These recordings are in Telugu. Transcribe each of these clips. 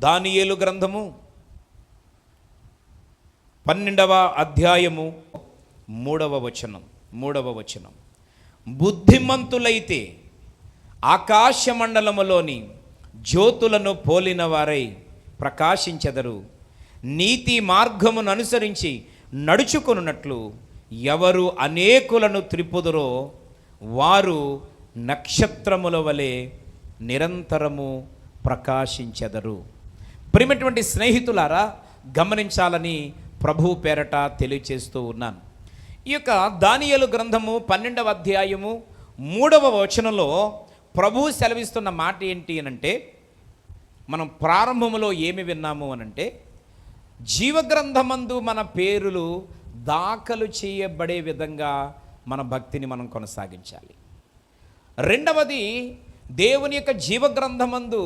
దానియేలు గ్రంథము 12వ అధ్యాయము 3వ వచనం. బుద్ధిమంతులైతే ఆకాశ మండలములోని జ్యోతులను పోలిన వారై ప్రకాశించెదరు. నీతి మార్గమును అనుసరించి నడుచుకొనున్నట్లు ఎవరు అనేకులను త్రిప్పుదురో వారు నక్షత్రముల వలె నిరంతరము ప్రకాశించెదరు. ప్రియమైనటువంటి స్నేహితులారా, గమనించాలని ప్రభు పేరట తెలియచేస్తూ ఉన్నాను. ఈ యొక్క దానియేలు గ్రంథము 12వ అధ్యాయము 3వ వచనంలో ప్రభు సెలవిస్తున్న మాట ఏంటి అనంటే, మనం ప్రారంభంలో ఏమి విన్నాము అనంటే, జీవగ్రంథమందు మన పేరులు దాఖలు చేయబడే విధంగా మన భక్తిని మనం కొనసాగించాలి. రెండవది, దేవుని యొక్క జీవగ్రంథమందు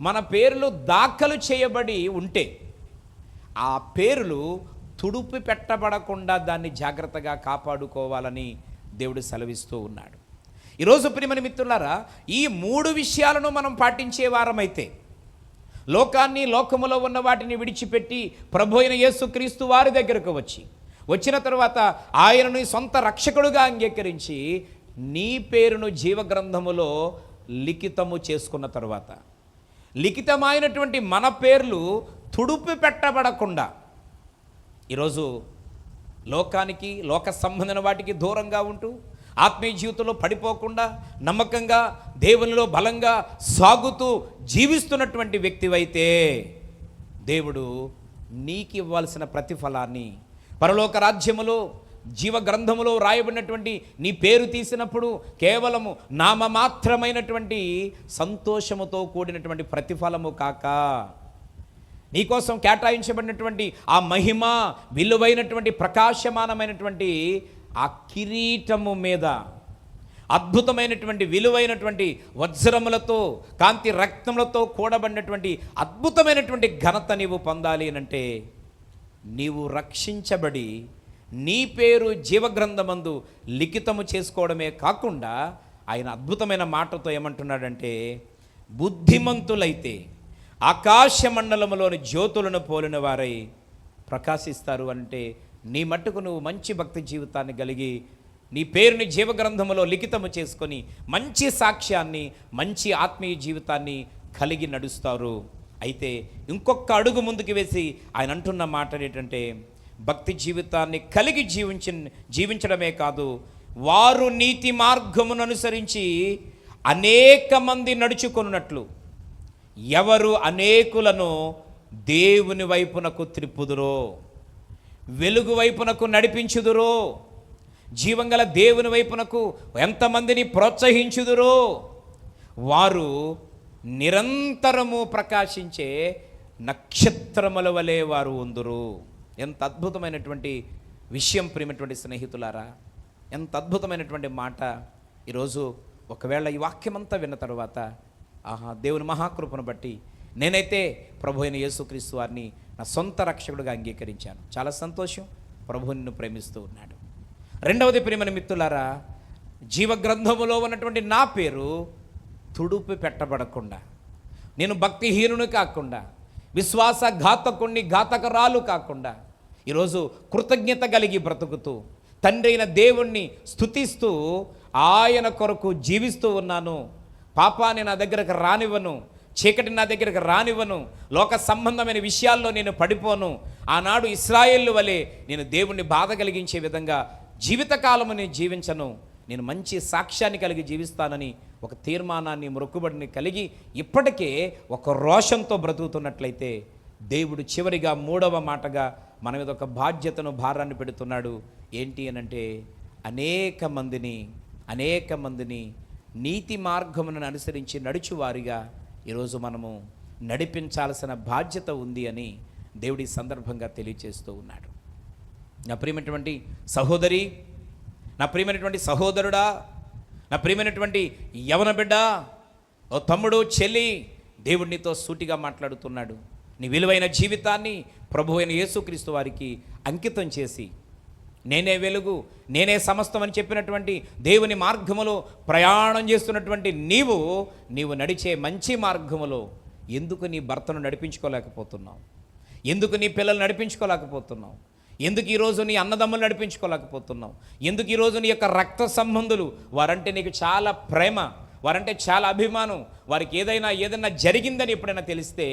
మన పేర్లు దాఖలు చేయబడి ఉంటే ఆ పేర్లు తుడుపు పెట్టబడకుండా దాన్ని జాగ్రత్తగా కాపాడుకోవాలని దేవుడు సెలవిస్తూ ఉన్నాడు. ఈరోజు ప్రియమైన మిత్రులారా, ఈ 3 విషయాలను మనం పాటించే వారమైతే, లోకాన్ని, లోకములో ఉన్న వాటిని విడిచిపెట్టి ప్రభు అయిన యేసుక్రీస్తు వారి దగ్గరకు వచ్చిన తర్వాత ఆయనను సొంత రక్షకుడుగా అంగీకరించి నీ పేరును జీవగ్రంథములో లిఖితము చేసుకున్న తర్వాత, లిఖితమైనటువంటి మన పేర్లు తుడుపు పెట్టబడకుండా ఈరోజు లోకానికి, లోక సంబంధమైన వాటికి దూరంగా ఉంటూ ఆత్మీయ జీవితంలో పడిపోకుండా నమ్మకంగా దేవునిలో బలంగా సాగుతూ జీవిస్తున్నటువంటి వ్యక్తివైతే దేవుడు నీకు ఇవ్వాల్సిన ప్రతిఫలాన్ని పరలోక రాజ్యములో జీవగ్రంథములో రాయబడినటువంటి నీ పేరు తీసినప్పుడు కేవలము నామమాత్రమైనటువంటి సంతోషముతో కూడినటువంటి ప్రతిఫలము కాక, నీకోసం కేటాయించబడినటువంటి ఆ మహిమ, విలువైనటువంటి ప్రకాశమానమైనటువంటి ఆ కిరీటము మీద అద్భుతమైనటువంటి విలువైనటువంటి వజ్రములతో, కాంతి రక్తములతో కూడబడినటువంటి అద్భుతమైనటువంటి ఘనత నీవు పొందాలి అనంటే, నీవు రక్షించబడి నీ పేరు జీవగ్రంథమందు లిఖితము చేసుకోవడమే కాకుండా ఆయన అద్భుతమైన మాటతో ఏమంటున్నాడంటే, బుద్ధిమంతులైతే ఆకాశ మండలములోని జ్యోతులను పోలిన వారై ప్రకాశిస్తారు. అంటే నీ మట్టుకు నువ్వు మంచి భక్తి జీవితాన్ని కలిగి నీ పేరుని జీవగ్రంథములో లిఖితము చేసుకొని మంచి సాక్ష్యాన్ని, మంచి ఆత్మీయ జీవితాన్ని కలిగి నడుస్తారు. అయితే ఇంకొక అడుగు ముందుకు వేసి ఆయన అంటున్న మాట ఏంటంటే, భక్తి జీవితాన్ని కలిగి జీవించడమే కాదు, వారు నీతి మార్గమును అనుసరించి అనేక మంది నడుచుకొనున్నట్లు ఎవరు అనేకులను దేవుని వైపునకు త్రిప్పుదురో, వెలుగు వైపునకు నడిపించుదురో, జీవంగల దేవుని వైపునకు ఎంతమందిని ప్రోత్సహించుదురో వారు నిరంతరము ప్రకాశించే నక్షత్రముల వలె వారు ఉందురు. ఎంత అద్భుతమైనటువంటి విషయం ప్రియమైనటువంటి స్నేహితులారా, ఎంత అద్భుతమైనటువంటి మాట. ఈరోజు ఒకవేళ ఈ వాక్యమంతా విన్న తర్వాత, దేవుని మహాకృపను బట్టి నేనైతే ప్రభు అయిన యేసుక్రీస్తు వారిని నా సొంత రక్షకుడిగా అంగీకరించాను, చాలా సంతోషం, ప్రభు నిన్ను ప్రేమిస్తూ ఉన్నాడు. రెండవది ప్రియమైన మిత్రులారా, జీవగ్రంథములో ఉన్నటువంటి నా పేరు తుడుపు పెట్టబడకుండా, నేను భక్తిహీనుని కాకుండా, విశ్వాస ఘాతకురాలు కాకుండా ఈరోజు కృతజ్ఞత కలిగి బ్రతుకుతూ తండ్రి అయిన దేవుణ్ణి స్తుతిస్తూ ఆయన కొరకు జీవిస్తూ ఉన్నాను. పాపాన్ని నా దగ్గరకు రానివ్వను, చీకటి నా దగ్గరకు రానివ్వను, లోక సంబంధమైన విషయాల్లో నేను పడిపోను. ఆనాడు ఇశ్రాయేలు వలె నేను దేవుణ్ణి బాధ కలిగించే విధంగా జీవితకాలము నేను జీవించను, నేను మంచి సాక్ష్యాన్ని కలిగి జీవిస్తానని ఒక తీర్మానాన్ని, మొక్కుబడిని కలిగి ఇప్పటికే ఒక రోషంతో బ్రతుకుతున్నట్లయితే దేవుడు చివరిగా 3వ మాటగా మన మీద ఒక బాధ్యతను, భారాన్ని పెడుతున్నాడు. ఏంటి అనంటే, అనేక మందిని నీతి మార్గమును అనుసరించి నడుచువారిగా ఈరోజు మనము నడిపించాల్సిన బాధ్యత ఉంది అని దేవుడి సందర్భంగా తెలియచేస్తూ ఉన్నాడు. నా ప్రియమైనటువంటి సహోదరి, నా ప్రియమైనటువంటి సహోదరుడా, నా ప్రియమైనటువంటి యవన బిడ్డ, ఓ తమ్ముడు, చెల్లి, దేవుడు నీతో సూటిగా మాట్లాడుతున్నాడు. నీ విలువైన జీవితాన్ని ప్రభు అయిన యేసుక్రీస్తు వారికి అంకితం చేసి, నేనే వెలుగు, నేనే సమస్తం అని చెప్పినటువంటి దేవుని మార్గములో ప్రయాణం చేస్తున్నటువంటి నీవు నడిచే మంచి మార్గములో ఎందుకు నీ భర్తను నడిపించుకోలేకపోతున్నావు? ఎందుకు నీ పిల్లలు నడిపించుకోలేకపోతున్నావు? ఎందుకు ఈరోజు నీ అన్నదమ్ములు నడిపించుకోలేకపోతున్నావు? ఎందుకు ఈరోజు నీ యొక్క రక్త సంబంధులు, వారంటే నీకు చాలా ప్రేమ, వారంటే చాలా అభిమానం, వారికి ఏదైనా జరిగిందని ఎప్పుడైనా తెలిస్తే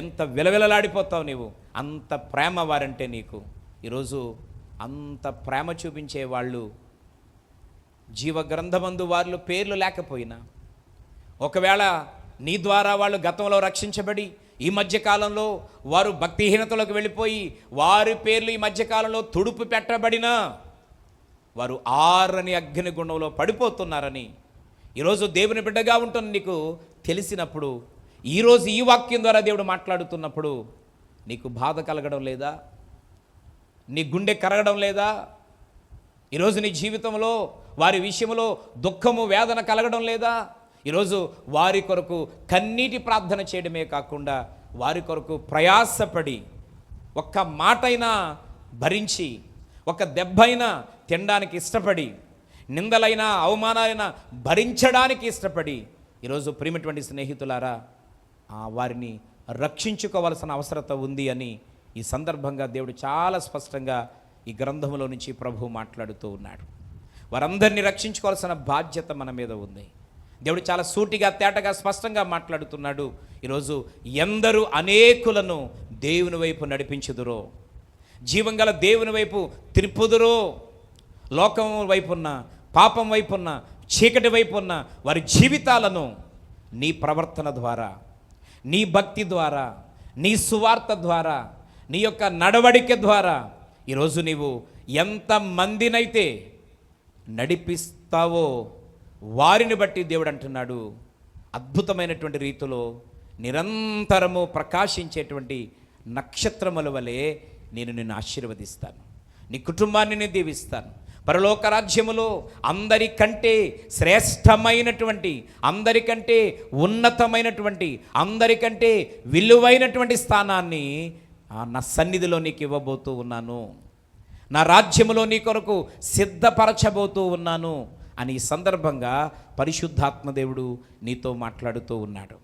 ఎంత విలవిలలాడిపోతావు నీవు, అంత ప్రేమ వారంటే నీకు. ఈరోజు అంత ప్రేమ చూపించే వాళ్ళు జీవగ్రంథమందు వారిలో పేర్లు లేకపోయినా, ఒకవేళ నీ ద్వారా వాళ్ళు గతంలో రక్షించబడి ఈ మధ్యకాలంలో వారు భక్తిహీనతలోకి వెళ్ళిపోయి వారి పేర్లు ఈ మధ్యకాలంలో తుడుపు పెట్టబడినా వారు ఆరని అగ్నిగుండంలో పడిపోతున్నారని ఈరోజు దేవుని బిడ్డగా ఉంటున్న నీకు తెలిసినప్పుడు, ఈరోజు ఈ వాక్యం ద్వారా దేవుడు మాట్లాడుతున్నప్పుడు నీకు బాధ కలగడం లేదా? నీ గుండె కరగడం లేదా? ఈరోజు నీ జీవితంలో వారి విషయంలో దుఃఖము వేదన కలగడం లేదా? ఈరోజు వారి కొరకు కన్నీటి ప్రార్థన చేయడమే కాకుండా వారి కొరకు ప్రయాసపడి ఒక్క మాటైనా భరించి, ఒక దెబ్బైనా తినడానికి ఇష్టపడి, నిందలైనా అవమానాలైనా భరించడానికి ఇష్టపడి, ఈరోజు ప్రియమైనటువంటి స్నేహితులారా, వారిని రక్షించుకోవాల్సిన అవసరత ఉంది అని ఈ సందర్భంగా దేవుడు చాలా స్పష్టంగా ఈ గ్రంథంలో నుంచి ప్రభువు మాట్లాడుతూ ఉన్నాడు. వారందరినీ రక్షించుకోవాల్సిన బాధ్యత మన మీద ఉంది. దేవుడు చాలా సూటిగా తేటగా స్పష్టంగా మాట్లాడుతున్నాడు. ఈరోజు ఎందరూ అనేకులను దేవుని వైపు నడిపించుదురో, జీవంగల దేవుని వైపు తిరుపుదురో, లోకం వైపున్న, పాపం వైపున్న, చీకటి వైపున్న వారి జీవితాలను నీ ప్రవర్తన ద్వారా, నీ భక్తి ద్వారా, నీ సువార్త ద్వారా, నీ యొక్క నడవడిక ద్వారా ఈరోజు నీవు ఎంతమందినైతే నడిపిస్తావో వారిని బట్టి దేవుడు అంటున్నాడు, అద్భుతమైనటువంటి రీతిలో నిరంతరము ప్రకాశించేటువంటి నక్షత్రముల వలె నేను నిన్ను ఆశీర్వదిస్తాను, నీ కుటుంబాన్ని నేను దీవిస్తాను. పరలోక రాజ్యములో అందరికంటే శ్రేష్టమైనటువంటి, అందరికంటే ఉన్నతమైనటువంటి, అందరికంటే విలువైనటువంటి స్థానాన్ని నా సన్నిధిలో నీకు ఇవ్వబోతూ ఉన్నాను, నా రాజ్యములో నీ కొరకు సిద్ధపరచబోతూ ఉన్నాను అని ఈ సందర్భంగా పరిశుద్ధాత్మదేవుడు నీతో మాట్లాడుతూ ఉన్నాడు.